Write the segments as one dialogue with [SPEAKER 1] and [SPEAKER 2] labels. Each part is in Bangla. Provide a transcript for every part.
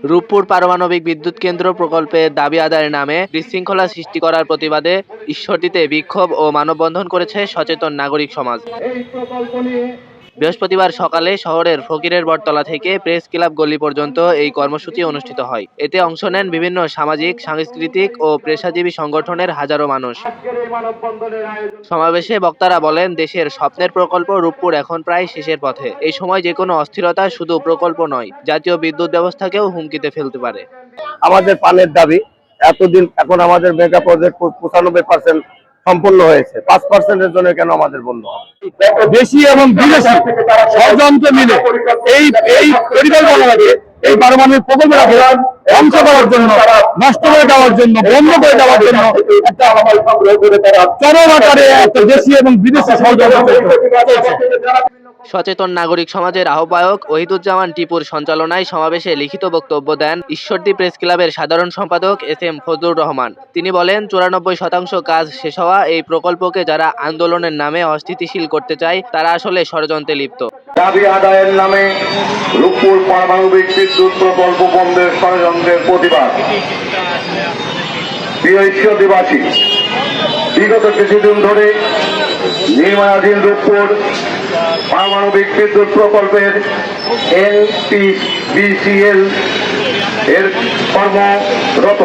[SPEAKER 1] রূপপুর পারমাণবিক বিদ্যুৎ কেন্দ্র প্রকল্পের দাবি আদায়ের নামে বিশৃঙ্খলা সৃষ্টি করার প্রতিবাদে ঈশ্বরদীতে বিক্ষোভ ও মানববন্ধন করেছে সচেতন নাগরিক সমাজ। বৃহস্পতিবার সকালে শহরের ফকিরের বটতলা থেকে প্রেস ক্লাব গলি পর্যন্ত এই কর্মসূচি অনুষ্ঠিত হয়। এতে অংশ নেন বিভিন্ন সামাজিক, সাংস্কৃতিক ও পেশাজীবী সংগঠনের হাজারো মানুষ। সমাবেশে বক্তারা বলেন, দেশের স্বপ্নের প্রকল্প রূপপুর এখন প্রায় শেষের পথে। এই সময় যে কোনো অস্থিরতা শুধু প্রকল্প নয়, জাতীয় বিদ্যুৎ ব্যবস্থাকেও হুমকিতে ফেলতে পারে।
[SPEAKER 2] আমাদের পানের দাবি এতদিন, এখন আমাদের মেগা প্রজেক্ট 95% সম্পূর্ণ হয়েছে, 5%-এর জন্য কেন আমাদের বন্ধ হবে?
[SPEAKER 3] দেশি এবং বিদেশি ষড়যন্ত্র মিলে এই পরিকল্পনাকে, এই পারমাণবিক প্রকল্পটাকে ধ্বংস করার জন্য, নষ্ট করে দেওয়ার জন্য, বন্ধ করে দেওয়ার জন্য একটা চরম আকারে একটা দেশি এবং বিদেশি ষড়যন্ত্র চলছে।
[SPEAKER 1] সচেতন নাগরিক সমাজের আহ্বায়ক ওহিদুজ্জামান টিপুর সঞ্চালনায় সমাবেশে লিখিত বক্তব্য দেন ঈশ্বরদী প্রেস ক্লাবের সাধারণ সম্পাদক এস.এম. ফজলুর রহমান। তিনি বলেন, 94% কাজ শেষ হওয়া এই প্রকল্পকে যারা আন্দোলনের নামে অস্থিতিশীল করতে চায় তারা আসলে ষড়যন্ত্রে লিপ্ত।
[SPEAKER 4] দাবি আদায়ের নামে রূপপুর পারমাণবিক বিদ্যুৎ প্রকল্প বন্ধের ষড়যন্ত্রের প্রতিবাদ। প্রিয় ঈশ্বরদীবাসী, বিগত কিছুদিন ধরে নির্মাণাধীন রূপপুর পারমাণবিক বিদ্যুৎ প্রকল্পের NPCL এর কর্মরত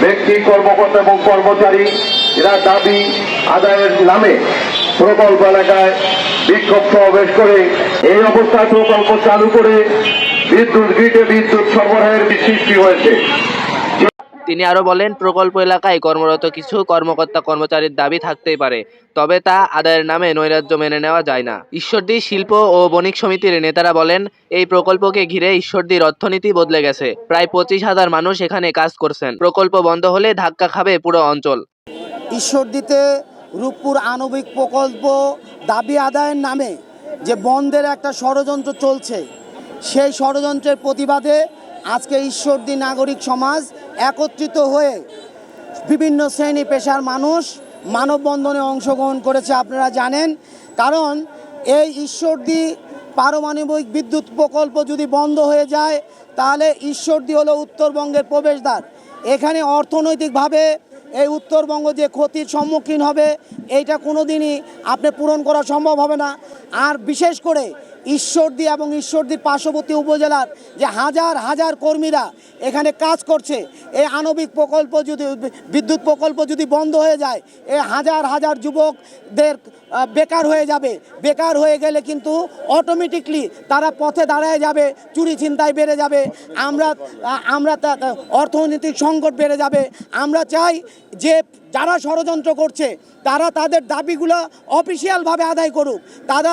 [SPEAKER 4] ব্যক্তি, কর্মকর্তা এবং কর্মচারী এরা দাবি আদায়ের নামে প্রকল্প এলাকায় বিক্ষোভ সমাবেশ করে এই অবস্থায় প্রকল্প চালু করে বিদ্যুৎ গ্রিডে বিদ্যুৎ সরবরাহের সৃষ্টি হয়েছে।
[SPEAKER 1] তিনি আরো বলেন, প্রকল্প এলাকায় কর্মরত কিছু কর্মকর্তা কর্মচারীর দাবি থাকতেই পারে, তবে তা আদায়ের নামে নৈরাজ্য মেনে নেওয়া যায় না। ঈশ্বরদী শিল্প ও বণিক সমিতির নেতারা বলেন, এই প্রকল্পকে ঘিরে ঈশ্বরদীর অর্থনীতি বদলে গেছে। প্রায় 25,000 মানুষ এখানে কাজ করছেন। প্রকল্প বন্ধ হলে ধাক্কা খাবে পুরো অঞ্চল।
[SPEAKER 5] ঈশ্বরদীতে রূপপুর আণবিক প্রকল্প দাবি আদায়ের নামে যে বন্ধের একটা ষড়যন্ত্র চলছে, সেই ষড়যন্ত্রের প্রতিবাদে আজকে ঈশ্বরদী নাগরিক সমাজ একত্রিত হয়ে বিভিন্ন শ্রেণী পেশার মানুষ মানববন্ধনে অংশগ্রহণ করেছে। আপনারা জানেন, কারণ এই ঈশ্বরদী পারমাণবিক বিদ্যুৎ প্রকল্প যদি বন্ধ হয়ে যায় তাহলে ঈশ্বরদী হলো উত্তরবঙ্গের প্রবেশদ্বার। এখানে অর্থনৈতিকভাবে এই উত্তরবঙ্গ যে ক্ষতির সম্মুখীন হবে, এইটা কোনো দিনই আপনি পূরণ করা সম্ভব হবে না। আর বিশেষ করে ঈশ্বরদী এবং ঈশ্বরদীর পার্শ্ববর্তী উপজেলার যে হাজার হাজার কর্মীরা এখানে কাজ করছে, এই আণবিক প্রকল্প যদি, বিদ্যুৎ প্রকল্প যদি বন্ধ হয়ে যায়, এই হাজার হাজার যুবকদের বেকার হয়ে যাবে। বেকার হয়ে গেলে কিন্তু অটোমেটিকলি তারা পথে দাঁড়ায় যাবে, চুরি ছিনতাই বেড়ে যাবে, আমরা অর্থনৈতিক সংকট বেড়ে যাবে। আমরা চাই যে যারা ষড়যন্ত্র করছে তারা তাদের দাবিগুলো অফিসিয়ালভাবে আদায় করুক। তারা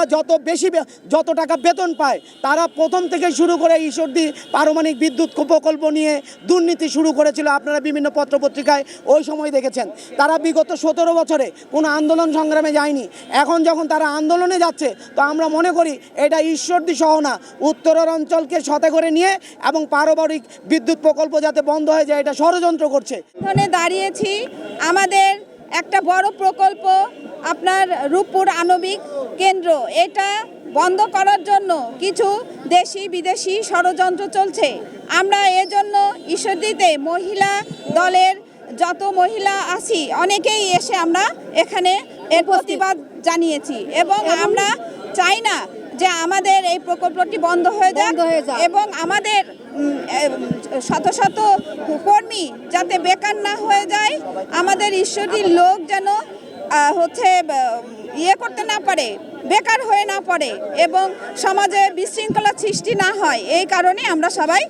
[SPEAKER 5] যত টাকা বেতন পায়, তারা প্রথম থেকে শুরু করে ঈশ্বরদী পারমাণবিক বিদ্যুৎ প্রকল্প নিয়ে দুর্নীতি শুরু করেছিল। আপনারা বিভিন্ন পত্রপত্রিকায় ওই সময় দেখেছেন। তারা বিগত 17 বছরে কোনো আন্দোলন সংগ্রামে যায়নি। এখন যখন তারা আন্দোলনে যাচ্ছে, তো আমরা মনে করি এটা ঈশ্বরদী সহ না, উত্তরের অঞ্চলকে সাথে করে নিয়ে এবং পারমাণবিক বিদ্যুৎ প্রকল্প যাতে বন্ধ হয়ে যায় এটা ষড়যন্ত্র করছে।
[SPEAKER 6] এখানে দাঁড়িয়েছি, আমাদের একটা বড় প্রকল্প আপনার রূপপুর আণবিক কেন্দ্র, এটা বন্ধ করার জন্য কিছু দেশি বিদেশি ষড়যন্ত্র চলছে। আমরা এজন্য ঈশ্বরদীতে মহিলা দলের যত মহিলা আছি অনেকেই এসে আমরা এখানে এর প্রতিবাদ জানিয়েছি এবং আমরা চাই না যে আমাদের এই প্রকল্পটি বন্ধ হয়ে যাক এবং আমাদের শত শত কর্মী যাতে বেকার না হয়ে যায়, আমাদের ঈশ্বরদীর লোক যেন করতে না পারে, বেকার হয়ে না পড়ে এবং সমাজে বিশৃঙ্খলা সৃষ্টি না হয়, এই কারণে আমরা সবাই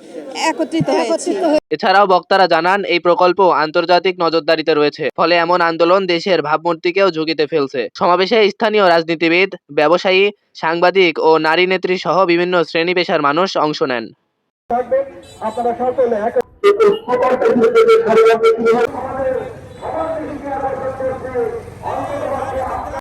[SPEAKER 6] একত্রিত হয়েছি।
[SPEAKER 1] এছাড়াও বক্তারা জানান, এই প্রকল্প আন্তর্জাতিক নজরদারিতে রয়েছে, ফলে এমন আন্দোলন দেশের ভাবমূর্তিকেও ঝুঁকিতে ফেলছে। সমাবেশে স্থানীয় রাজনীতিবিদ, ব্যবসায়ী, সাংবাদিক ও নারী নেত্রী সহ বিভিন্ন শ্রেণী পেশার মানুষ অংশ নেন। আপনারা সকলে